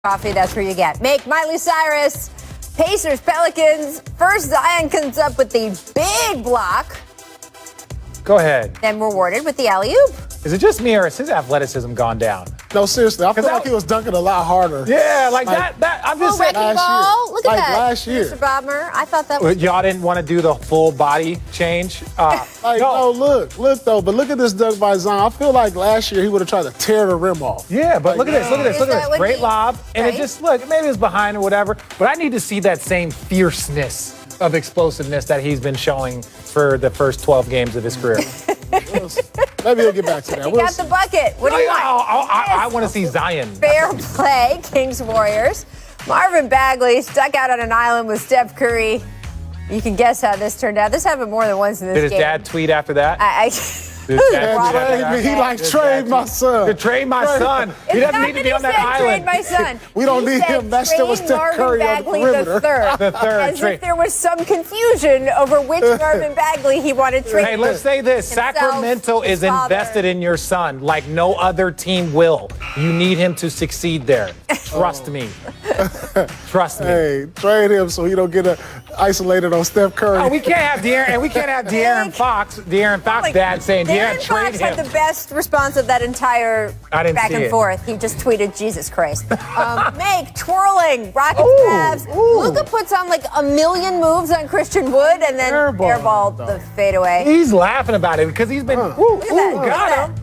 Coffee, that's where you get. Make Miley Cyrus, Pacers, Pelicans. First, Zion comes up with the big block. Go ahead. Then rewarded with the alley-oop. Is it just me or has his athleticism gone down? No, seriously. I feel like he was dunking a lot harder. Yeah, like that. I'm just saying. Wrecking ball. Look at that. Last year. Mr. Bobmer, I thought that was... Y'all didn't want to do the full body change? No, look though. But look at this dunk by Zion. I feel like last year he would have tried to tear the rim off. Yeah, but look at this. Look at this. Great lob. And right? it just, look, maybe it's behind or whatever. But I need to see that same fierceness of explosiveness that he's been showing for the first 12 games of his career. Maybe he'll get back to that. He got the bucket. What do you want? I want to see Zion. Fair play, Kings Warriors. Marvin Bagley stuck out on an island with Steph Curry. You can guess how this turned out. This happened more than once in this game. Did his dad tweet after that? He like, trade my son. To trade my son. He doesn't need to be on that island. Trade my son. We don't need him. That's still with Steph Curry on the perimeter. The third. As if there was some confusion over which Marvin Bagley he wanted traded. Hey, let's say this. Sacramento is invested in your son like no other team will. You need him to succeed there. Trust me. Trust me. Hey, trade him so he don't get isolated on Steph Curry. Oh, we can't have De'Aaron Fox dad saying, De'Aaron Fox had the best response of that entire back and forth. He just tweeted, Jesus Christ. Make twirling, Rockets Cavs. Luka puts on like a million moves on Christian Wood and then airball the fadeaway. He's laughing about it because he's been, got him.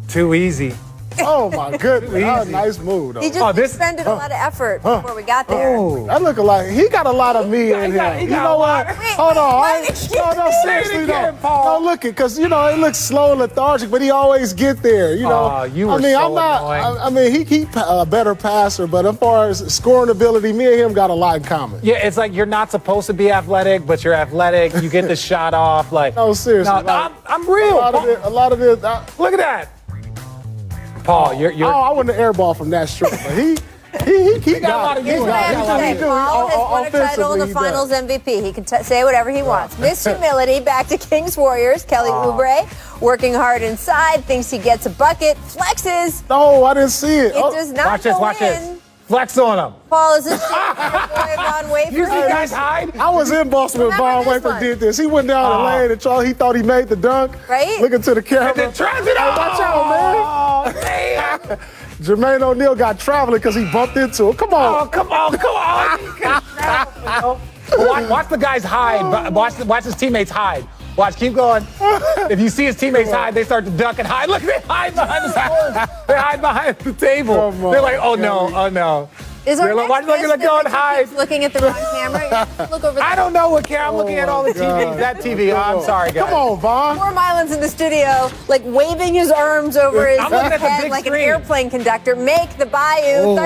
Too easy. Oh, my goodness. Nice move, though. He just expended a lot of effort before we got there. That look like he got a lot of me in him. You know what? Hold on. No, seriously, though. No, look it, because, it looks slow and lethargic, but he always get there, he a better passer, but as far as scoring ability, me and him got a lot in common. Yeah, it's like you're not supposed to be athletic, but you're athletic. You get the shot off. Like, no, seriously. No, I'm real. A lot of it. Look at that. Paul, you're. I wouldn't airball from that strip, but he got a lot of Paul has won a title in the Finals MVP. He can say whatever he wants. Miss Humility, back to Kings Warriors. Kelly Oubre working hard inside, thinks he gets a bucket, flexes. No, I didn't see it. It does not go watch in. This. Flex on him. Paul, is this your boy Von Wafer? You see guys hide? I was in Boston when Von Wafer did this. He went down the lane and he thought he made the dunk. Right? Looking to the camera. And then tries it out. Watch out, man. Man. Jermaine O'Neal got traveling because he bumped into him. Come on. Oh, come on. Watch the guys hide. Watch his teammates hide. Watch, keep going. If you see his teammates hide, they start to duck and hide. Look, they hide behind they hide behind the table. They're like, oh no. Is our watch, go and hide. Looking at the wrong camera. Look over there. I don't know what camera. I'm looking at all the TVs. That TV. I'm sorry, guys. Come on, Vaughn. Poor Mylan's in the studio, like waving his arms over his head like an airplane conductor. Make the Bayou.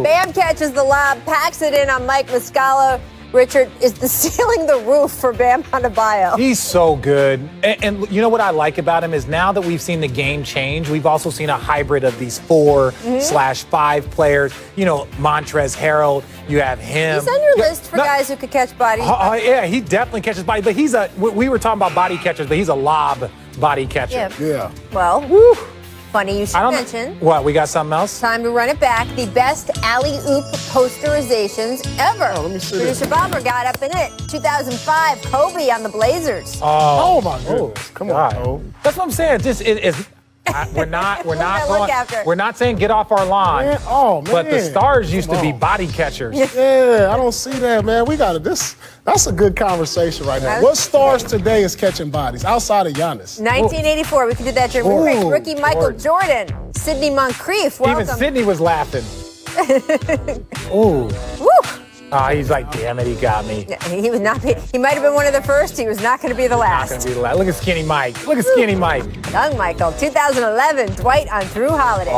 Bam catches the lob, packs it in on Mike Muscala. Richard, is stealing the roof for Bam Adebayo. He's so good. And you know what I like about him is now that we've seen the game change, we've also seen a hybrid of these 4/5 players. Montrezl Harrell, you have him. He's on your list for guys who could catch bodies. Yeah, he definitely catches bodies. But we were talking about body catchers, but he's a lob body catcher. Yeah. Well, funny you should mention. What, we got something else? Time to run it back. The best alley-oop posterizations ever. Let me see Producer Bobber got up in it. 2005, Kobe on the Blazers. Oh my goodness. Come on, Kobe. That's what I'm saying. We're not saying get off our lawn. Man, man. But the stars used to be body catchers. Yeah, I don't see that, man. We got this. That's a good conversation right now. What stars today is catching bodies outside of Giannis? 1984, we can do that during break. Rookie Michael Jordan, Sidney Moncrief. Welcome. Even Sidney was laughing. Woo! He's like, damn it, he got me. He would not be. He might have been one of the first. He was not going to be the last. Look at Skinny Mike. Young Michael, 2011, Dwight on Drew Holiday.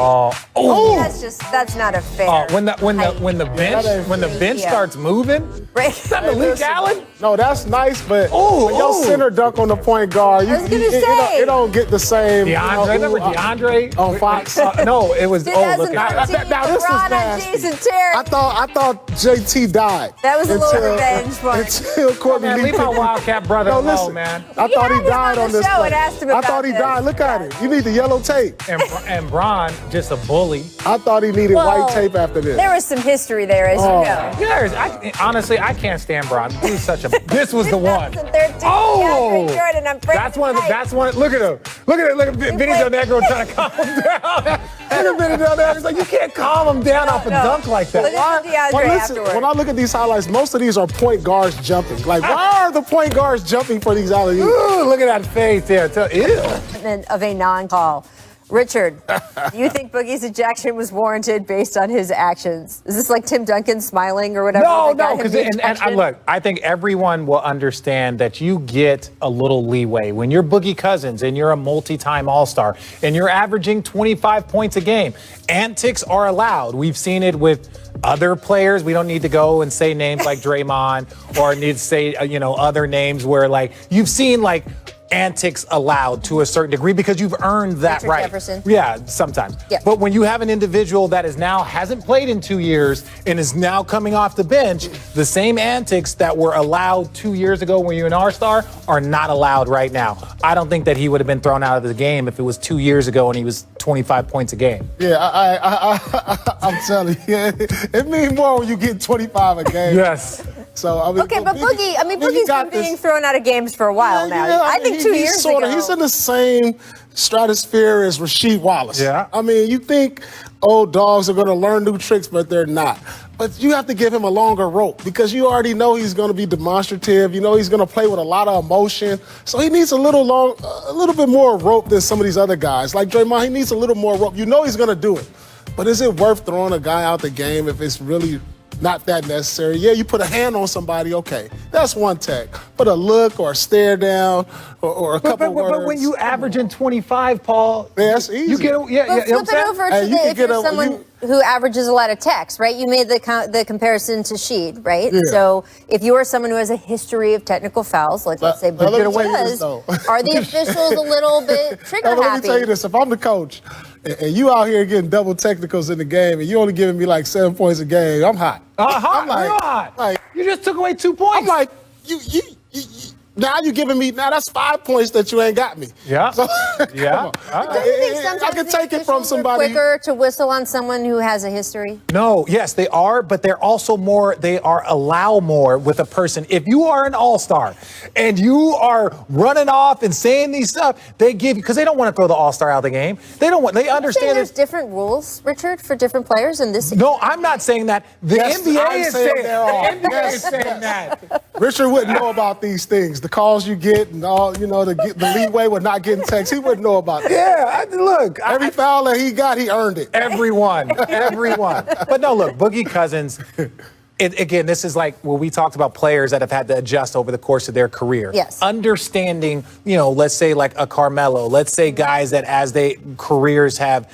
That's not a fair. When the bench starts moving. Right. Is that Malik Allen? No, that's nice, but when your center dunk on the point guard, it don't get the same. Remember DeAndre on Fox? No, it was. Now this was nasty. Jason Terry. I thought JT died. That was a little revenge one. Until Courtney Man, Lee leave my Wildcat brother alone, man. I thought he died on this show play. and asked him I about thought he this. died. Look at it. You need the yellow tape. And Bron, just a bully. I thought he needed Well, white tape after this. There was some history there, as you know. Honestly, I can't stand Bron. He's such a. This was the one. 2013, Oh, DeAndre Jordan, I'm breaking that's one. the pipe. That's one. Look at him. Look at Vinny Del Negro trying to calm him down. And Vinny Del Negro's like, you can't calm him down off a dunk like that. Look at DeAndre afterwards. When I look at these highlights, most of these are point guards jumping. Like, why are the point guards jumping for these alley-oops? Ooh, look at that face there. Ew. Of a non-call. Richard, do you think Boogie's ejection was warranted based on his actions? Is this like Tim Duncan smiling or whatever? No, because look, I think everyone will understand that you get a little leeway when you're Boogie Cousins and you're a multi-time All-Star and you're averaging 25 points a game. Antics are allowed. We've seen it with other players. We don't need to go and say names like Draymond or need to say other names where like you've seen like antics allowed to a certain degree because you've earned that Richard right. Jefferson. Yeah, sometimes. Yeah. But when you have an individual that is now hasn't played in 2 years and is now coming off the bench, the same antics that were allowed 2 years ago when you're an all-star are not allowed right now. I don't think that he would have been thrown out of the game if it was 2 years ago and he was 25 points a game. Yeah, I'm telling you, it means more when you get 25 a game. Yes. So I mean, Okay, but Boogie's been being thrown out of games for a while now. Yeah, I think 2 years ago. He's in the same stratosphere as Rasheed Wallace. Yeah. I mean, you think old dogs are going to learn new tricks, but they're not. But you have to give him a longer rope because you already know he's going to be demonstrative. You know he's going to play with a lot of emotion. So he needs a little bit more rope than some of these other guys. Like Draymond, he needs a little more rope. You know he's going to do it. But is it worth throwing a guy out the game if it's really not that necessary? Yeah, you put a hand on somebody, okay. That's one tech. But a look or a stare down or a couple words. But when you average in 25, Paul, yeah, that's easy. You get Flip it over to if you're someone who averages a lot of techs, right? You made the comparison to Sheed, right? Yeah. So if you are someone who has a history of technical fouls, like let's say Boogie does, are the officials a little bit trigger happy? Let me tell you this. If I'm the coach and you out here getting double technicals in the game and you only giving me like 7 points a game, I'm hot. I'm real hot. Like, you just took away 2 points. I'm like, you now you're giving me, now that's 5 points that you ain't got me. Yeah. So, yeah. Don't you think sometimes I can take it from somebody. quicker to whistle on someone who has a history? No, yes, they are, but they're also allow more with a person. If you are an all-star and you are running off and saying these stuff, they give you, because they don't want to throw the all-star out of the game. They understand there's different rules, Richard, for different players in this. No, I'm not saying that. The NBA is saying that. Richard wouldn't know about these things. The calls you get and all, the leeway with not getting texts. He wouldn't know about that. Yeah, look. Every foul that he got, he earned it. Everyone. But no, look, Boogie Cousins, again, this is like when we talked about players that have had to adjust over the course of their career. Yes. Understanding, let's say like a Carmelo, let's say guys that as they careers have,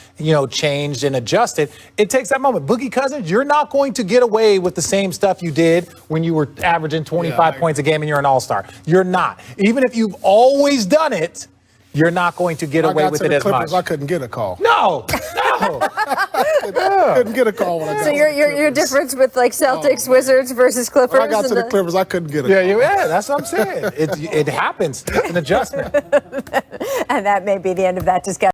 changed and adjusted, it takes that moment. Boogie Cousins, you're not going to get away with the same stuff you did when you were averaging 25 points a game and you're an all-star. You're not. Even if you've always done it, you're not going to get away with it as much. I couldn't get a call. No. Couldn't get a call when I got So your difference with like Celtics, Wizards versus Clippers. When I got to the Clippers, I couldn't get a call. Yeah, that's what I'm saying. It happens. It's an adjustment. And that may be the end of that discussion.